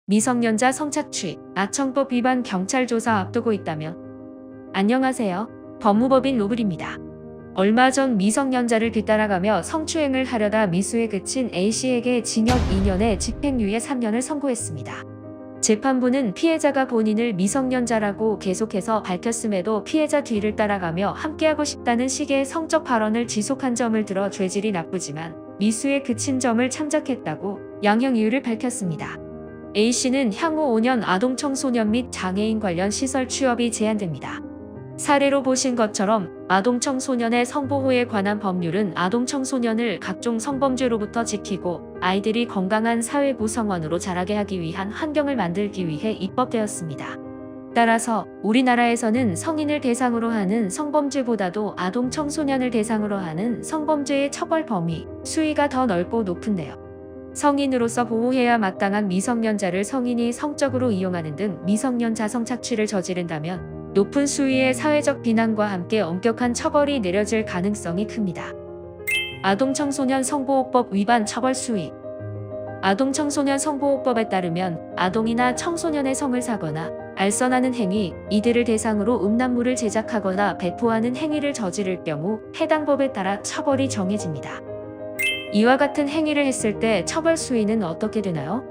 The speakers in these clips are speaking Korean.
미성년자 성착취, 아청법 위반 경찰 조사 앞두고 있다면? 안녕하세요. 법무법인 로블입니다. 얼마 전 미성년자를 뒤따라가며 성추행을 하려다 미수에 그친 A씨에게 징역 2년에 집행유예 3년을 선고했습니다. 재판부는 피해자가 본인을 미성년자라고 계속해서 밝혔음에도 피해자 뒤를 따라가며 함께하고 싶다는 식의 성적 발언을 지속한 점을 들어 죄질이 나쁘지만 미수에 그친 점을 참작했다고 양형 이유를 밝혔습니다. A씨는 향후 5년 아동청소년 및 장애인 관련 시설 취업이 제한됩니다. 사례로 보신 것처럼 아동청소년의 성보호에 관한 법률은 아동청소년을 각종 성범죄로부터 지키고 아이들이 건강한 사회 구성원으로 자라게 하기 위한 환경을 만들기 위해 입법되었습니다. 따라서 우리나라에서는 성인을 대상으로 하는 성범죄보다도 아동청소년을 대상으로 하는 성범죄의 처벌 범위, 수위가 더 넓고 높은데요. 성인으로서 보호해야 마땅한 미성년자를 성인이 성적으로 이용하는 등 미성년자 성착취를 저지른다면 높은 수위의 사회적 비난과 함께 엄격한 처벌이 내려질 가능성이 큽니다. 아동청소년 성보호법 위반 처벌 수위. 아동청소년 성보호법에 따르면 아동이나 청소년의 성을 사거나 알선하는 행위, 이들을 대상으로 음란물을 제작하거나 배포하는 행위를 저지를 경우 해당 법에 따라 처벌이 정해집니다. 이와 같은 행위를 했을 때 처벌 수위는 어떻게 되나요?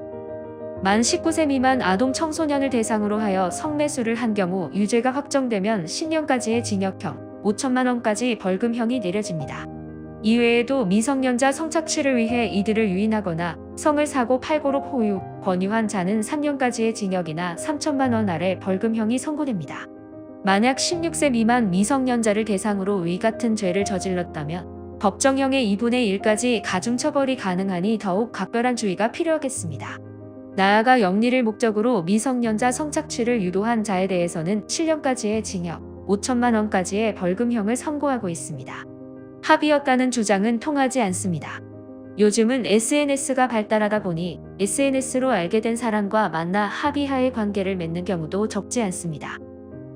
만 19세 미만 아동 청소년을 대상으로 하여 성매수를 한 경우 유죄가 확정되면 10년까지의 징역형, 5천만 원까지 벌금형이 내려집니다. 이외에도 미성년자 성착취를 위해 이들을 유인하거나 성을 사고 팔고로 포유, 권유한 자는 3년까지의 징역이나 3천만 원 아래 벌금형이 선고됩니다. 만약 16세 미만 미성년자를 대상으로 위 같은 죄를 저질렀다면 법정형의 2분의 1까지 가중처벌이 가능하니 더욱 각별한 주의가 필요하겠습니다. 나아가 영리를 목적으로 미성년자 성착취를 유도한 자에 대해서는 7년까지의 징역, 5천만 원까지의 벌금형을 선고하고 있습니다. 합의였다는 주장은 통하지 않습니다. 요즘은 SNS가 발달하다 보니 SNS로 알게 된 사람과 만나 합의하에 관계를 맺는 경우도 적지 않습니다.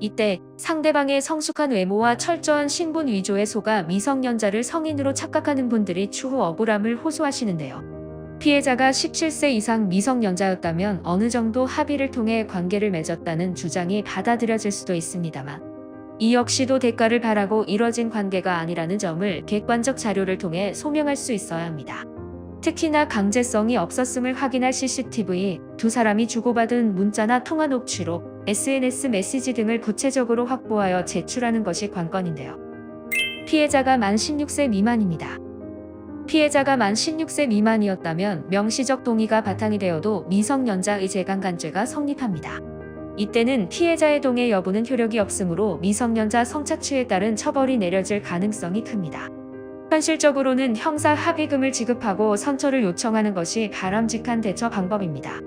이때 상대방의 성숙한 외모와 철저한 신분 위조에 속아 미성년자를 성인으로 착각하는 분들이 추후 억울함을 호소하시는데요. 피해자가 17세 이상 미성년자였다면 어느 정도 합의를 통해 관계를 맺었다는 주장이 받아들여질 수도 있습니다만 이 역시도 대가를 바라고 이뤄진 관계가 아니라는 점을 객관적 자료를 통해 소명할 수 있어야 합니다. 특히나 강제성이 없었음을 확인할 CCTV, 두 사람이 주고받은 문자나 통화 녹취록, SNS 메시지 등을 구체적으로 확보하여 제출하는 것이 관건인데요. 피해자가 만 16세 미만입니다. 피해자가 만 16세 미만이었다면 명시적 동의가 바탕이 되어도 미성년자 의제강간죄가 성립합니다. 이때는 피해자의 동의 여부는 효력이 없으므로 미성년자 성착취에 따른 처벌이 내려질 가능성이 큽니다. 현실적으로는 형사 합의금을 지급하고 선처를 요청하는 것이 바람직한 대처 방법입니다.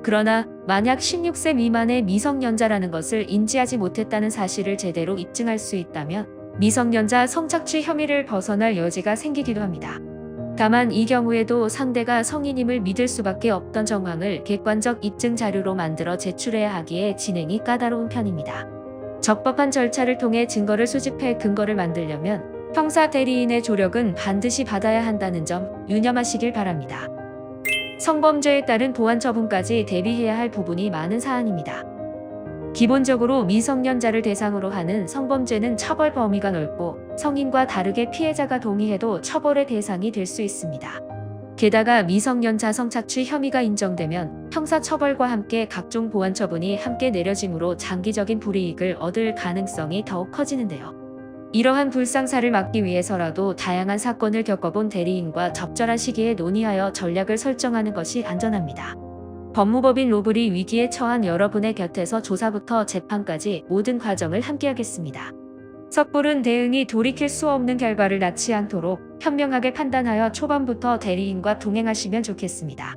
그러나 만약 16세 미만의 미성년자라는 것을 인지하지 못했다는 사실을 제대로 입증할 수 있다면 미성년자 성착취 혐의를 벗어날 여지가 생기기도 합니다. 다만 이 경우에도 상대가 성인임을 믿을 수밖에 없던 정황을 객관적 입증 자료로 만들어 제출해야 하기에 진행이 까다로운 편입니다. 적법한 절차를 통해 증거를 수집해 근거를 만들려면 형사 대리인의 조력은 반드시 받아야 한다는 점 유념하시길 바랍니다. 성범죄에 따른 보완 처분까지 대비해야 할 부분이 많은 사안입니다. 기본적으로 미성년자를 대상으로 하는 성범죄는 처벌 범위가 넓고 성인과 다르게 피해자가 동의해도 처벌의 대상이 될 수 있습니다. 게다가 미성년자 성착취 혐의가 인정되면 형사처벌과 함께 각종 보완 처분이 함께 내려지므로 장기적인 불이익을 얻을 가능성이 더욱 커지는데요. 이러한 불상사를 막기 위해서라도 다양한 사건을 겪어본 대리인과 적절한 시기에 논의하여 전략을 설정하는 것이 안전합니다. 법무법인 로블이 위기에 처한 여러분의 곁에서 조사부터 재판까지 모든 과정을 함께하겠습니다. 섣부른 대응이 돌이킬 수 없는 결과를 낳지 않도록 현명하게 판단하여 초반부터 대리인과 동행하시면 좋겠습니다.